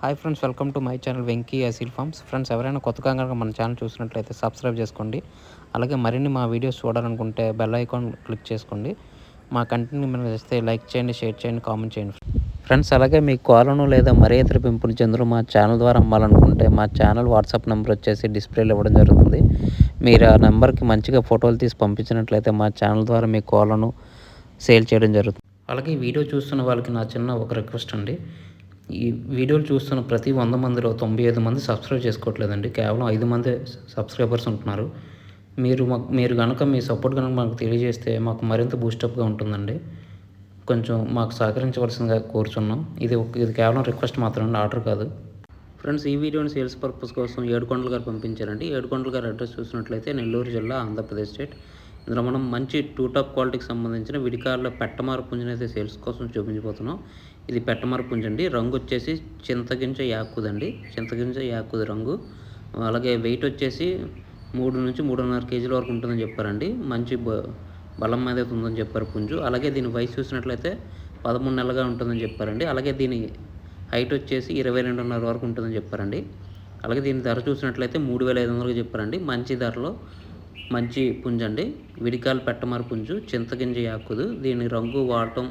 Hi friends, welcome to my channel Venky Aseel farms. Friends, ఎవరైనా కొత్తగా కనుక మన ఛానల్ చూసినట్లయితే సబ్స్క్రైబ్ చేసుకోండి. అలాగే మరిన్ని మా వీడియోస్ చూడాలనుకుంటే బెల్ ఐకాన్ క్లిక్ చేసుకోండి. మా కంటెంట్ మీరు చేస్తే లైక్ చేయండి, షేర్ చేయండి, కామెంట్ చేయండి. ఫ్రెండ్స్, అలాగే మీ కోలను లేదా మరే ఇతర పెంపుడు జంతువులు మా ఛానల్ ద్వారా అమ్మాలనుకుంటే మా ఛానల్ వాట్సాప్ నెంబర్ వచ్చేసి డిస్ప్లేలో ఇవ్వడం జరుగుతుంది. మీరు ఆ నెంబర్కి మంచిగా ఫోటోలు తీసి పంపించినట్లయితే మా ఛానల్ ద్వారా మీ కోలను సేల్ చేయడం జరుగుతుంది. అలాగే ఈ వీడియో చూస్తున్న వాళ్ళకి నా చిన్న ఒక రిక్వెస్ట్ అండి. ఈ వీడియోలు చూస్తున్న ప్రతి 100 మందిలో 95 మంది సబ్స్క్రైబ్ చేసుకోవట్లేదండి. కేవలం 5 మందే సబ్స్క్రైబర్స్ ఉంటున్నారు. మీరు కనుక మీ సపోర్ట్ కనుక మాకు తెలియజేస్తే మాకు మరింత బూస్టప్గా ఉంటుందండి. కొంచెం మాకు సహకరించవలసిందిగా కోరుచున్నాం. ఇది కేవలం రిక్వెస్ట్ మాత్రమే, ఆర్డర్ కాదు. ఫ్రెండ్స్, ఈ వీడియోని సేల్స్ పర్పస్ కోసం ఏడుకొండలు గారు పంపించారండి. ఏడుకొండలు గారు అడ్రస్ చూసినట్లయితే నెల్లూరు జిల్లా, ఆంధ్రప్రదేశ్ స్టేట్. ఇందులో మనం మంచి 2 టాప్ క్వాలిటీకి సంబంధించిన విడికారుల పెట్టమారు పుంజుని అయితే సేల్స్ కోసం చూపించబోతున్నాం. ఇది పెట్టమారు పుంజు అండి. రంగు వచ్చేసి చింతగింజ యాకుదండి. చింతగింజ యాకుది రంగు. అలాగే వెయిట్ వచ్చేసి 3 నుంచి 3.5 కేజీల వరకు ఉంటుందని చెప్పారండి. మంచి బలం మీద అయితే ఉందని చెప్పారు పుంజు. అలాగే దీని వయసు చూసినట్లయితే 13 నెలలుగా ఉంటుందని చెప్పారండి. అలాగే దీని హైట్ వచ్చేసి 22.5 వరకు ఉంటుందని చెప్పారండి. అలాగే దీని ధర చూసినట్లయితే 3,500గా చెప్పారండి. మంచి ధరలో మంచి పుంజు అండి. విడికాలు పెట్టమారు పుంజు, చింతగింజ యాకుదు. దీని రంగు, వాడటం,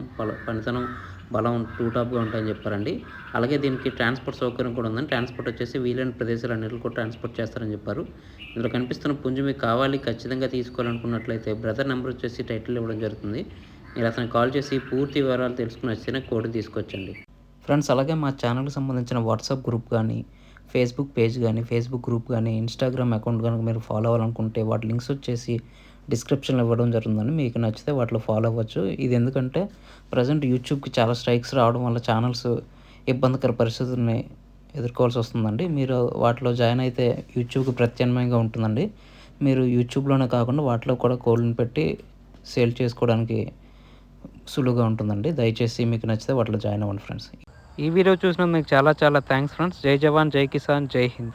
పనితనం, బలం 2 టాప్గా ఉంటాయని చెప్పారండి. అలాగే దీనికి ట్రాన్స్పోర్ట్ సౌకర్యం కూడా ఉందండి. ట్రాన్స్పోర్ట్ వచ్చేసి వీలైన ప్రదేశాలు అన్నింటిలో కూడా ట్రాన్స్పోర్ట్ చేస్తారని చెప్పారు. ఇందులో కనిపిస్తున్న పుంజు మీకు కావాలి, ఖచ్చితంగా తీసుకోవాలనుకున్నట్లయితే బ్రదర్ నెంబర్ వచ్చేసి టైటిల్ ఇవ్వడం జరుగుతుంది. మీరు అతనికి కాల్ చేసి పూర్తి వివరాలు తెలుసుకుని వచ్చిన కోడ్ తీసుకొచ్చండి. ఫ్రెండ్స్, అలాగే మా ఛానల్కి సంబంధించిన వాట్సాప్ గ్రూప్ కానీ, ఫేస్బుక్ పేజ్ కానీ, ఫేస్బుక్ గ్రూప్ కానీ, ఇన్స్టాగ్రామ్ అకౌంట్ కనుక మీరు ఫాలో అవ్వాలనుకుంటే వాటి లింక్స్ వచ్చేసి డిస్క్రిప్షన్లో ఇవ్వడం జరుగుతుందండి. మీకు నచ్చితే వాటిలో ఫాలో అవ్వచ్చు. ఇది ఎందుకంటే ప్రజెంట్ యూట్యూబ్కి చాలా స్ట్రైక్స్ రావడం వల్ల ఛానల్స్ ఇబ్బందికర పరిస్థితుల్ని ఎదుర్కోవాల్సి వస్తుందండి. మీరు వాటిలో జాయిన్ అయితే యూట్యూబ్కి ప్రత్యామ్నాయంగా ఉంటుందండి. మీరు యూట్యూబ్లోనే కాకుండా వాటిలో కూడా కోడ్ని పెట్టి సేల్ చేసుకోవడానికి సులువుగా ఉంటుందండి. దయచేసి మీకు నచ్చితే వాటిలో జాయిన్ అవ్వండి ఫ్రెండ్స్. ఈ వీడియో చూసినందుకు మీకు చాలా చాలా థ్యాంక్స్ ఫ్రెండ్స్. జై జవాన్, జై కిసాన్, జై హింద్.